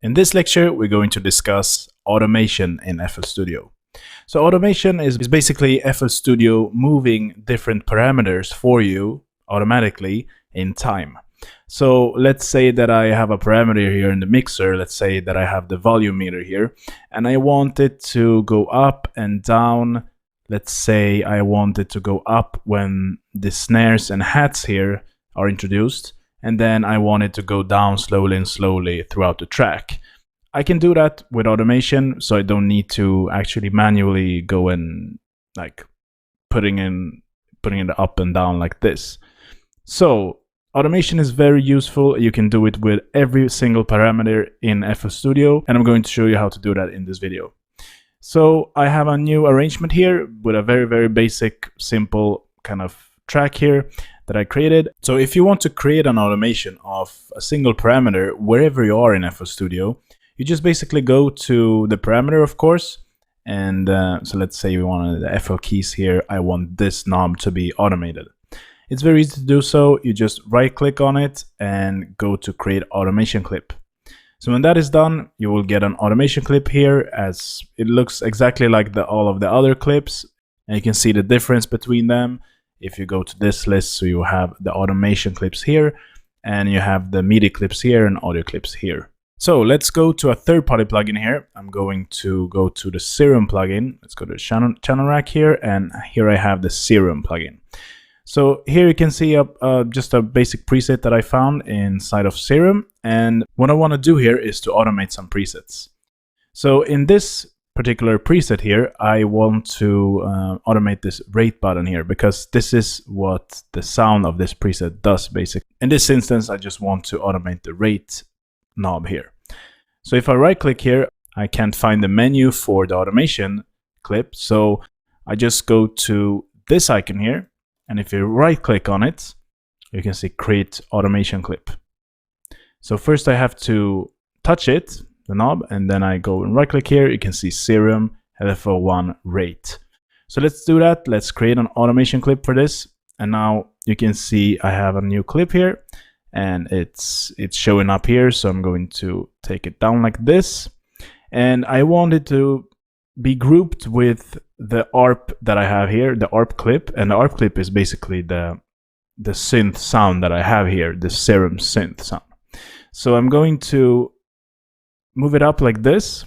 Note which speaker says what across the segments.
Speaker 1: In this lecture, we're going to discuss automation in FLStudio. So automation is basically FLStudio moving different parameters for you automatically in time. So let's say that I have a parameter here in the mixer. Let's say that I have the volume meter here, and I want it to go up and down. Let's say I want it to go up when the snares and hats here are introduced, and then I want it to go down slowly and slowly throughout the track. I can do that with automation, so I don't need to actually manually go and like putting it up and down like this. So automation is very useful. You can do it with every single parameter in FLStudio, and I'm going to show you how to do that in this video. So I have a new arrangement here with a very basic, simple kind of track here that I created. So if you want to create an automation of a single parameter wherever you are in FLStudio, you just basically go to the parameter, of course, and so let's say we want the FL keys here. I want this knob to be automated. It's very easy to do so. You just right click on it and go to create automation clip. So when that is done, you will get an automation clip here, as it looks exactly like all of the other clips, and you can see the difference between them. If you go to this list, so you have the automation clips here, and you have the MIDI clips here and audio clips here. So let's go to a third-party plugin here. I'm going to go to the Serum plugin. Let's go to the channel rack here, and here I have the Serum plugin. So here you can see just a basic preset that I found inside of Serum, and what I want to do here is to automate some presets. So in this particular preset here, I want to automate this rate button here, because this is what the sound of this preset does basically. In this instance, I just want to automate the rate knob here. So if I right click here, I can't find the menu for the automation clip, so I just go to this icon here, and if you right click on it, you can see create automation clip. So first I have to touch it, the knob, and then I go and right click here. You can see Serum LFO1 rate. So let's do that. Let's create an automation clip for this, and now you can see I have a new clip here, and it's showing up here. So I'm going to take it down like this, and I want it to be grouped with the ARP that I have here, the ARP clip, and the ARP clip is basically the synth sound that I have here, the Serum synth sound. So I'm going to move it up like this,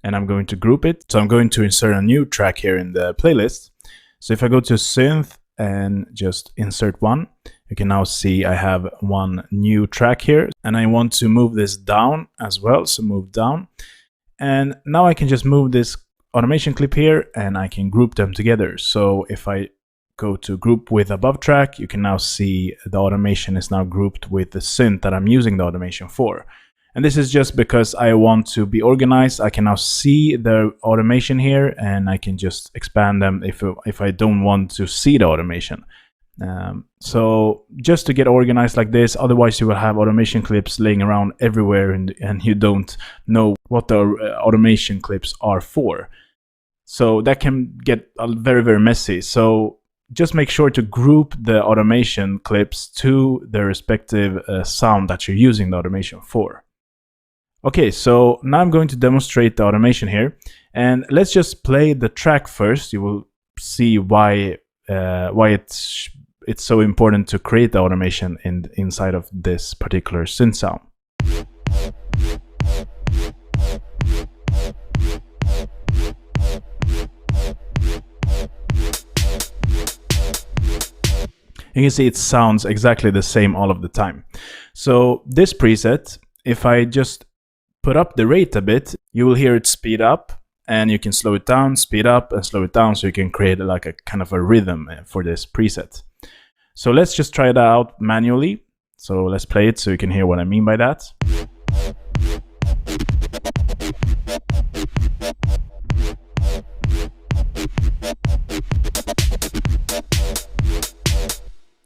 Speaker 1: and I'm going to group it. So I'm going to insert a new track here in the playlist. So if I go to synth and just insert one, you can now see I have one new track here, and I want to move this down as well. So move down, and now I can just move this automation clip here, and I can group them together. So if I go to group with above track, you can now see the automation is now grouped with the synth that I'm using the automation for. And this is just because I want to be organized. I can now see the automation here, and I can just expand them if I don't want to see the automation. So just to get organized like this, otherwise you will have automation clips laying around everywhere, and you don't know what the automation clips are for. So that can get very messy. So just make sure to group the automation clips to the respective sound that you're using the automation for. Okay, so now I'm going to demonstrate the automation here, and let's just play the track first. You will see why it's so important to create the automation inside of this particular synth sound. You can see it sounds exactly the same all of the time. So this preset, if I just put up the rate a bit, you will hear it speed up, and you can slow it down, speed up, and slow it down, so you can create like a kind of a rhythm for this preset. So let's just try that out manually. So let's play it so you can hear what I mean by that.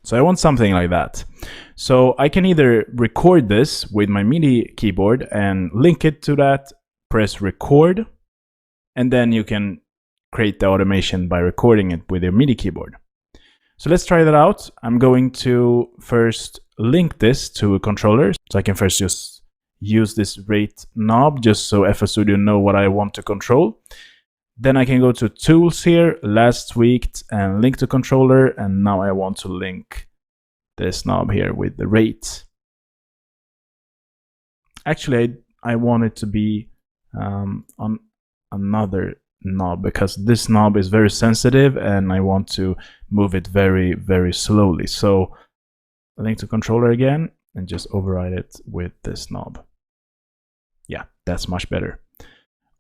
Speaker 1: So I want something like that. So I can either record this with my MIDI keyboard and link it to that, press record, and then you can create the automation by recording it with your MIDI keyboard. So let's try that out. I'm going to first link this to a controller. So I can first just use this rate knob just so FLStudio know what I want to control. Then I can go to tools here, last tweaked, and link to controller, and now I want to link this knob here with the rate. Actually, I want it to be on another knob because this knob is very sensitive and I want to move it very, very slowly. So link to controller again and just override it with this knob. Yeah, that's much better.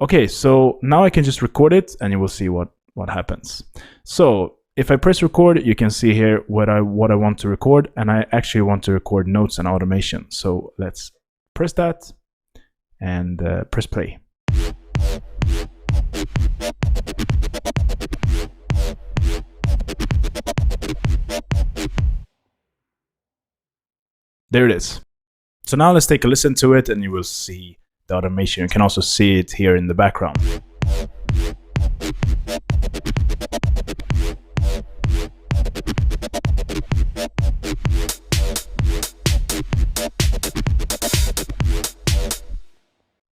Speaker 1: Okay, so now I can just record it and you will see what happens. So if I press record, you can see here what I want to record, and I actually want to record notes and automation. So let's press that and press play. There it is. So now let's take a listen to it and you will see the automation. You can also see it here in the background.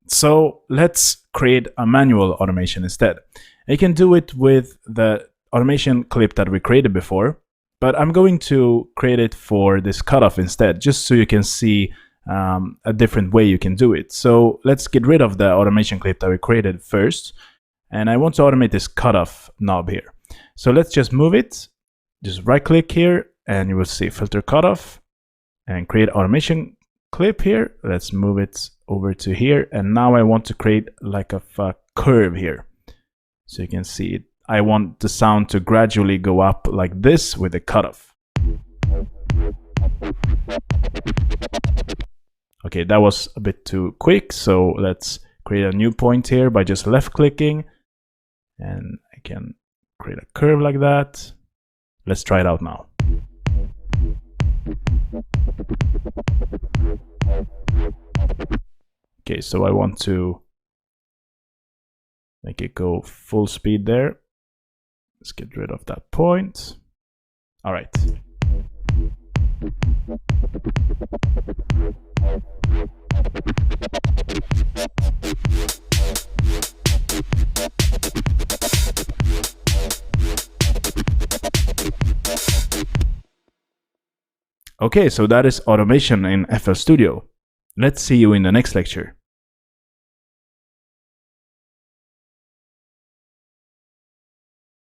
Speaker 1: So let's create a manual automation instead. You can do it with the automation clip that we created before, but I'm going to create it for this cutoff instead, just so you can see a different way you can do it. So let's get rid of the automation clip that we created first, and I want to automate this cutoff knob here. So let's just move it, just right click here, and you will see filter cutoff and create automation clip here. Let's move it over to here, and now I want to create like a curve here, so you can see it. I want the sound to gradually go up like this with the cutoff. Okay, that was a bit too quick, so let's create a new point here by just left clicking, and I can create a curve like that. Let's try it out now. Okay, so I want to make it go full speed there. Let's get rid of that point. All right. Okay, so that is automation in FLStudio. Let's see you in the next lecture.